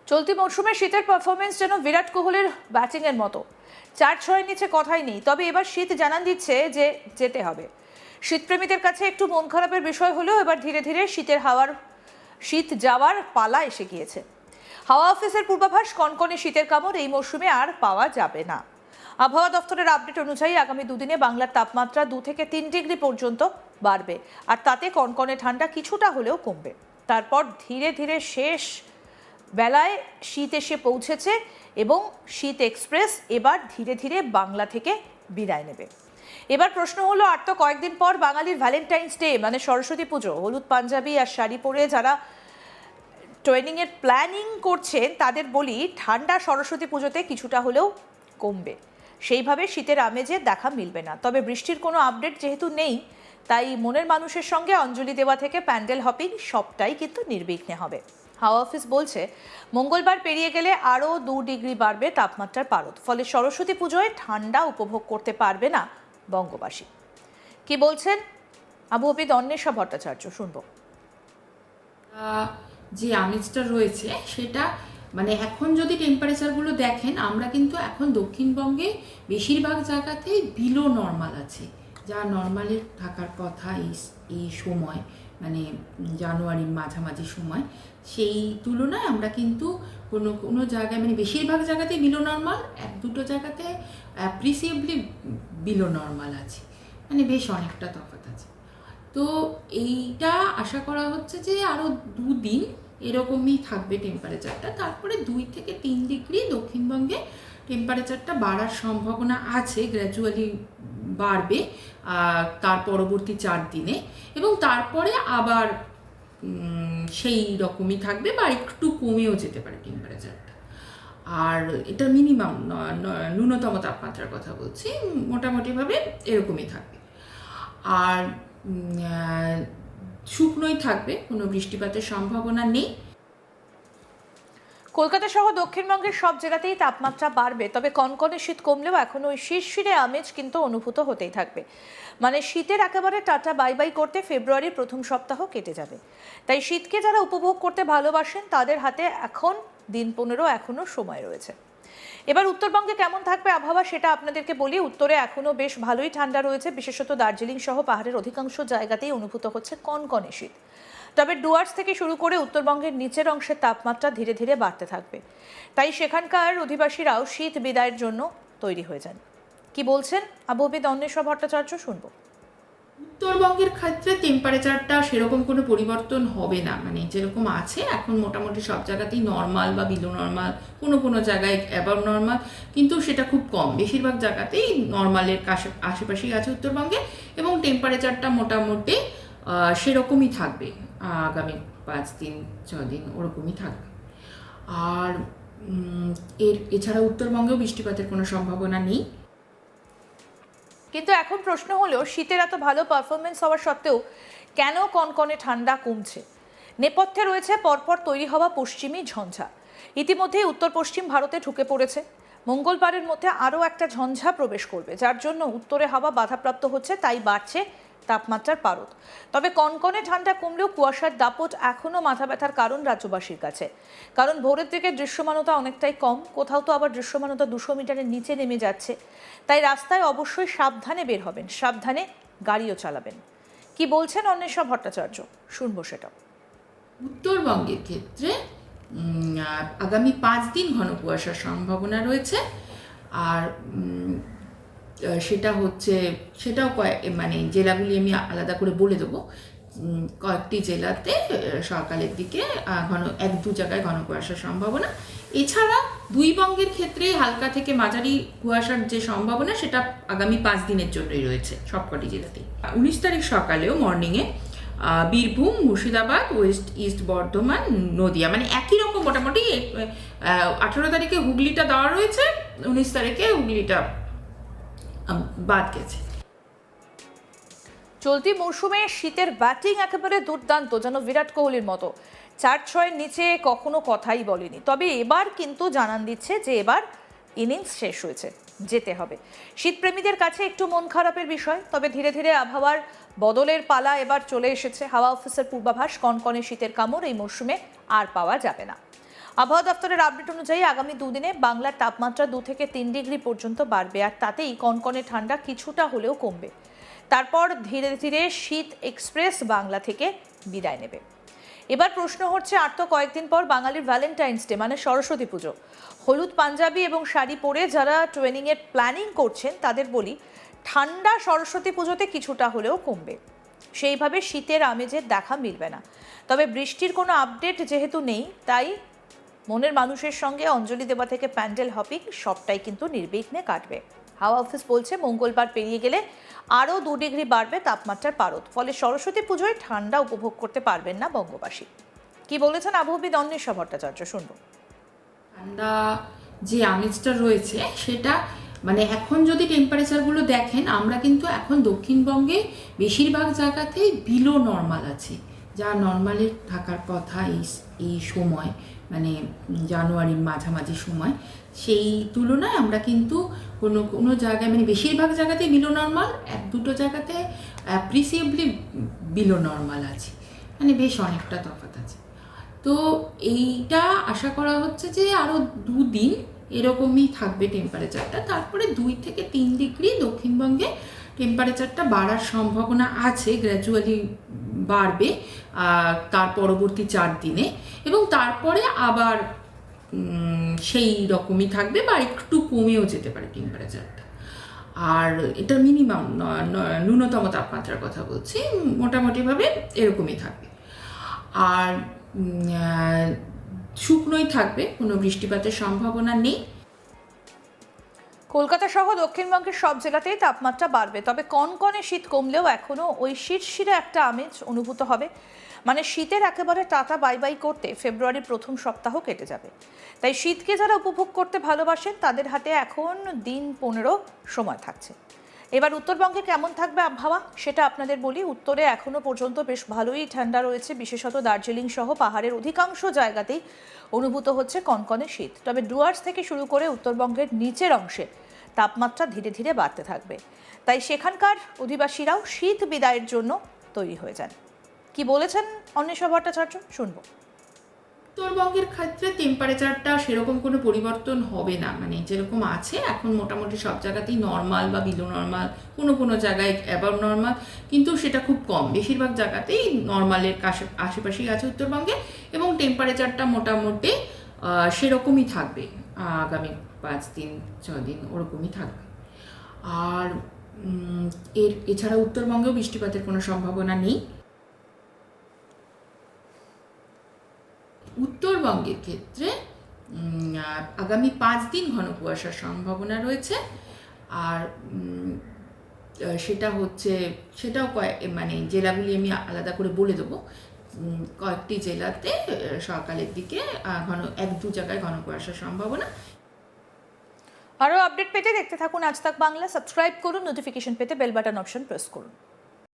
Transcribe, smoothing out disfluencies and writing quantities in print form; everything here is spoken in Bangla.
চলতি মরশুমে শীতের পারফরমেন্স যেন বিরাট কোহলির ব্যাটিংয়ের মতো। 4-6 নিচে কথাই নেই, তবে এবার শীত জানান দিচ্ছে যে যেতে হবে। শীতপ্রেমীদের কাছে একটু মন খারাপের বিষয় হলেও এবার ধীরে ধীরে শীত যাওয়ার পালা এসে গিয়েছে। হাওয়া অফিসের পূর্বাভাস, কনকনে শীতের কামড় এই মরশুমে আর পাওয়া যাবে না। আবহাওয়া দফতরের আপডেট অনুযায়ী আগামী দুদিনে বাংলার তাপমাত্রা 2 থেকে 3 ডিগ্রি পর্যন্ত বাড়বে, আর তাতে কনকনে ঠান্ডা কিছুটা হলেও কমবে। তারপর ধীরে ধীরে শেষ বেলায় শীত এসে পৌঁছেছে এবং শীত এক্সপ্রেস এবার ধীরে ধীরে বাংলা থেকে বিদায় নেবে। এবার প্রশ্ন হলো, আর তো কয়েকদিন পর বাঙালির ভ্যালেন্টাইন্স ডে মানে সরস্বতী পুজো। হলুদ পাঞ্জাবি আর শাড়ি পরে যারা ট্রেনিংয়ের প্ল্যানিং করছেন তাদের বলি, ঠান্ডা সরস্বতী পুজোতে কিছুটা হলেও কমবে, সেইভাবে শীতের আমেজে দেখা মিলবে না। তবে বৃষ্টির কোনো আপডেট যেহেতু নেই, তাই মনের মানুষের সঙ্গে অঞ্জলি দেওয়া থেকে প্যান্ডেল হপিং সবটাই কিন্তু নির্বিঘ্নে হবে। হাওয়া অফিস বলছে, মঙ্গলবার পেরিয়ে গেলে আরও 2 ডিগ্রি বাড়বে তাপমাত্রার পারদ, ফলে সরস্বতী পুজোয় ঠান্ডা উপভোগ করতে পারবে না বঙ্গবাসী। কি বলছেন আবহাওয়াবিদ অন্বেষা ভট্টাচার্য, শুনবো। যে আমেজটা রয়েছে সেটা মানে এখন যদি টেম্পারেচারগুলো দেখেন, আমরা কিন্তু এখন দক্ষিণবঙ্গে বেশিরভাগ জায়গাতেই বিলো নর্মাল আছে, যা নর্মালের থাকার কথা এই সময়, মানে জানুয়ারির মাঝামাঝি সময়। সেই তুলনায় আমরা কিন্তু কোনো কোনো জায়গায় মানে বেশিরভাগ জায়গাতেই বিলো নর্মাল, 1-2 জায়গাতে অ্যাপ্রিসিয়েবলি বিলো নর্মাল আছে, মানে বেশ অনেকটা তফাৎ আছে। তো এইটা আশা করা হচ্ছে যে আরও 2 দিন এরকমই থাকবে টেম্পারেচারটা। তারপরে 2 থেকে 3 ডিগ্রি দক্ষিণবঙ্গে টেম্পারেচারটা বাড়ার সম্ভাবনা আছে, গ্র্যাজুয়ালি বাড়বে তার পরবর্তী 4 দিনে, এবং তারপরে আবার সেই রকমই থাকবে বা একটু কমেও যেতে পারে টেম্পারেচারটা। আর এটা মিনিমাম ন্যূনতম তাপমাত্রার কথা বলছি, মোটামুটিভাবে এরকমই থাকবে। আর শুকনোই থাকবে, কোনো বৃষ্টিপাতের সম্ভাবনা নেই। কলকাতা সহ দক্ষিণবঙ্গের সব জায়গাতেই তাপমাত্রা বাড়বে, তবে কনকনে শীত কমলেও এখনো ওই শিরশিরে আমেজ কিন্তু অনুভূত হতেই থাকবে। মানে শীতের একেবারে টাটা বাই বাই করতে ফেব্রুয়ারির প্রথম সপ্তাহ কেটে যাবে। তাই শীতকে যারা উপভোগ করতে ভালোবাসেন তাদের হাতে এখন দিন 15 এখনো সময় রয়েছে। এবার উত্তরবঙ্গে কেমন থাকবে আবহাওয়া সেটা আপনাদেরকে বলি। উত্তরে এখনো বেশ ভালোই ঠান্ডা রয়েছে, বিশেষত দার্জিলিং সহ পাহাড়ের অধিকাংশ জায়গাতেই অনুভূত হচ্ছে কনকনে শীত। তবে ডুয়ার্স থেকে শুরু করে উত্তরবঙ্গের নিচের অংশের তাপমাত্রা ধীরে ধীরে বাড়তে থাকবে, তাই সেখানকার অধিবাসীরাও শীত বিদায়ের জন্য তৈরি হয়ে যান। কি বলছেন আবহাওয়াবিদ অন্বেষা ভট্টাচার্য, শুনবো। উত্তরবঙ্গের ক্ষেত্রে টেম্পারেচারটা সেরকম কোনো পরিবর্তন হবে না, মানে যেরকম আছে এখন মোটামুটি সব জায়গাতেই নর্মাল বা বিলো নর্মাল, কোনো কোনো জায়গায় অ্যাবাভ নর্মাল, কিন্তু সেটা খুব কম। বেশিরভাগ জায়গাতেই নর্মালের আশেপাশেই আছে উত্তরবঙ্গে, এবং টেম্পারেচারটা মোটামুটি সেরকমই থাকবে আগামী 5-6 দিন ওরকমই থাকবে। আর এছাড়া উত্তরবঙ্গেও বৃষ্টিপাতের কোনো সম্ভাবনা নেই। কিন্তু এখন প্রশ্ন হলো, শীতের এত ভালো পারফরমেন্স হওয়া সত্ত্বেও কেন কনকনে ঠান্ডা কমছে? নেপথ্যে রয়েছে পরপর তৈরি হওয়া পশ্চিমী ঝঞ্ঝা। ইতিমধ্যেই উত্তর পশ্চিম ভারতে ঢুকে পড়েছে। মঙ্গলবারের মধ্যে আরও একটা ঝঞ্ঝা প্রবেশ করবে, যার জন্য উত্তরে হাওয়া বাধাপ্রাপ্ত হচ্ছে, তাই বাড়ছে তাপমাত্রার পারদ। তবে কনকনে ঠান্ডা কমলেও কুয়াশার দাপট এখনও মাথা ব্যথার কারণ রাজ্যবাসীর কাছে। কারণ ভোরের দিকে দৃশ্যমানতা অনেকটাই কম, কোথাও তো আবার দৃশ্যমানতা 200 মিটারের নিচে নেমে যাচ্ছে। তাই রাস্তায় অবশ্যই সাবধানে বের হবেন, সাবধানে গাড়িও চালাবেন। কি বলছেন অন্বেষা ভট্টাচার্য, শুনবো সেটা। উত্তরবঙ্গের ক্ষেত্রে আগামী 5 দিন ঘন কুয়াশার সম্ভাবনা রয়েছে। আর সেটাও মানে জেলাগুলি আমি আলাদা করে বলে দেবো। কয়েকটি জেলাতে সকালের দিকে 1-2 জায়গায় ঘন কুয়াশার সম্ভাবনা। এছাড়া 2 বঙ্গের ক্ষেত্রে হালকা থেকে মাঝারি কুয়াশার যে সম্ভাবনা, সেটা আগামী 5 দিনের জন্যই রয়েছে সবকটি জেলাতেই। 19 তারিখ সকালেও মর্নিংয়ে বীরভূম, মুর্শিদাবাদ, ওয়েস্ট ইস্ট বর্ধমান, নদিয়া, মানে একই রকম মোটামুটি। 18 তারিখে হুগলিটা দেওয়া রয়েছে, 19 তারিখে হুগলিটা বাদ গেছে। চলতি মৌসুমে শীতের ব্যাটিং একেবারে দুর্দান্ত, যেন বিরাট কোহলির মতো। 4-6 নিচে কখনো কথাই বলেনি। তবে এবার কিন্তু জানান দিচ্ছে যে এবার ইনিংস শেষ হয়েছে, যেতে হবে। শীতপ্রেমীদের কাছে একটু মন খারাপের বিষয়, তবে ধীরে ধীরে আবহাওয়ার বদলের পালা এবার চলে এসেছে। হাওয়া অফিসের পূর্বাভাস, কনকনে শীতের কামড় এই মরশুমে আর পাওয়া যাবে না। আবহাওয়া দপ্তরের আপডেট অনুযায়ী আগামী দুদিনে বাংলার তাপমাত্রা 2 থেকে 3 ডিগ্রি পর্যন্ত বাড়বে, আর তাতেই কনকনে ঠান্ডা কিছুটা হলেও কমবে। তারপর ধীরে ধীরে শীত এক্সপ্রেস বাংলা থেকে বিদায় নেবে। এবার প্রশ্ন হচ্ছে, আর তো কয়েকদিন পর বাঙালির ভ্যালেন্টাইন্স ডে মানে সরস্বতী পুজো। হলুদ পাঞ্জাবি এবং শাড়ি পরে যারা ট্রেনিংয়ের প্ল্যানিং করছেন তাদের বলি, ঠান্ডা সরস্বতী পুজোতে কিছুটা হলেও কমবে, সেইভাবে শীতের আমেজের দেখা মিলবে না। তবে বৃষ্টির কোনো আপডেট যেহেতু নেই, তাই মনের মানুষের সঙ্গে অঞ্জলি দেওয়া থেকে প্যান্ডেল হপিং সবটাই কিন্তু নির্বিঘ্নে কাটবে। হাওয়া অফিস বলছে মঙ্গলবার পেরিয়ে গেলে আরও 2 ডিগ্রি বাড়বে তাপমাত্রার পারদ, ফলে সরস্বতী পুজোয় ঠান্ডা উপভোগ করতে পারবেন না বঙ্গবাসী। কি বলেছেন আবহবিদ অন্বেষা ভট্টাচার্য, শুনবো। ঠান্ডা যে আমেজটা রয়েছে সেটা মানে এখন যদি টেম্পারেচারগুলো দেখেন, আমরা কিন্তু এখন দক্ষিণবঙ্গে বেশিরভাগ জায়গাতেই বিলো নর্মাল আছে, যা নর্মালের থাকার কথা এই সময়, মানে জানুয়ারির মাঝামাঝি সময়। সেই তুলনায় আমরা কিন্তু কোনো কোনো জায়গায় মানে বেশিরভাগ জায়গাতেই বিলো নর্মাল, 1-2 জায়গাতে অ্যাপ্রিসিয়েবলি বিলো নর্মাল আছে, মানে বেশ অনেকটা তফাৎ আছে। তো এইটা আশা করা হচ্ছে যে আরও 2 দিন এরকমই থাকবে টেম্পারেচারটা, তারপরে 2 থেকে 3 ডিগ্রি দক্ষিণবঙ্গে টেম্পারেচারটা বাড়ার সম্ভাবনা আছে, গ্র্যাজুয়ালি বাড়বে তার পরবর্তী 4 দিনে, এবং তারপরে আবার সেই রকমই থাকবে বা একটু কমেও যেতে পারে টেম্পারেচারটা। আর এটা মিনিমাম ন্যূনতম তাপমাত্রার কথা বলছি, মোটামুটিভাবে এরকমই থাকবে। আর শুকনোই থাকবে, কোনো বৃষ্টিপাতের সম্ভাবনা নেই। কলকাতা সহ দক্ষিণবঙ্গের সব জেলাতেই তাপমাত্রা বাড়বে, তবে কনকনে শীত কমলেও এখনো ওই শিরশিরে একটা আমেজ অনুভূত হবে। মানে শীতের একেবারে টাটা বাই বাই করতে ফেব্রুয়ারির প্রথম সপ্তাহ কেটে যাবে। তাই শীতকে যারা উপভোগ করতে ভালোবাসেন তাদের হাতে এখন দিন 15 সময় থাকছে। এবার উত্তরবঙ্গে কেমন থাকবে আবহাওয়া সেটা আপনাদের বলি। উত্তরে এখনো পর্যন্ত বেশ ভালোই ঠান্ডা রয়েছে, বিশেষত দার্জিলিং সহ পাহাড়ের অধিকাংশ জায়গাতেই অনুভূত হচ্ছে কনকনে শীত। তবে ডুয়ার্স থেকে শুরু করে উত্তরবঙ্গের নিচের অংশে তাপমাত্রা ধীরে ধীরে বাড়তে থাকবে, তাই সেখানকার অধিবাসীরাও শীত বিদায়ের জন্য তৈরি হয়ে যান। কি বলেছেন অন্বেষা ভট্টাচার্য, শুনবো। উত্তরবঙ্গের ক্ষেত্রে টেম্পারেচারটা সেরকম কোনো পরিবর্তন হবে না, মানে যেরকম আছে এখন মোটামুটি সব জায়গাতেই নর্মাল বা বিলো নর্মাল, কোনো কোনো জায়গায় অ্যাবাভ নর্মাল, কিন্তু সেটা খুব কম। বেশিরভাগ জায়গাতেই নর্মালের আশেপাশেই আছে উত্তরবঙ্গে, এবং টেম্পারেচারটা মোটামুটি সেরকমই থাকবে আগামী 5-6 দিন ওরকমই থাকবে। আর এছাড়া উত্তরবঙ্গেও বৃষ্টিপাতের কোনো সম্ভাবনা নেই। উত্তরবঙ্গের ক্ষেত্রে আগামী 5 দিন ঘন কুয়াশার সম্ভাবনা রয়েছে। আর সেটাও মানে জেলাগুলি আমি আলাদা করে বলে দেবো। কয়েকটি জেলাতে সকালের দিকে 1-2 জায়গায় ঘন কুয়াশার সম্ভাবনা। আরও আপডেট পেতে দেখতে থাকুন আজ তাক বাংলা, সাবস্ক্রাইব করুন, নোটিফিকেশন পেতে বেল বাটন অপশন প্রেস করুন।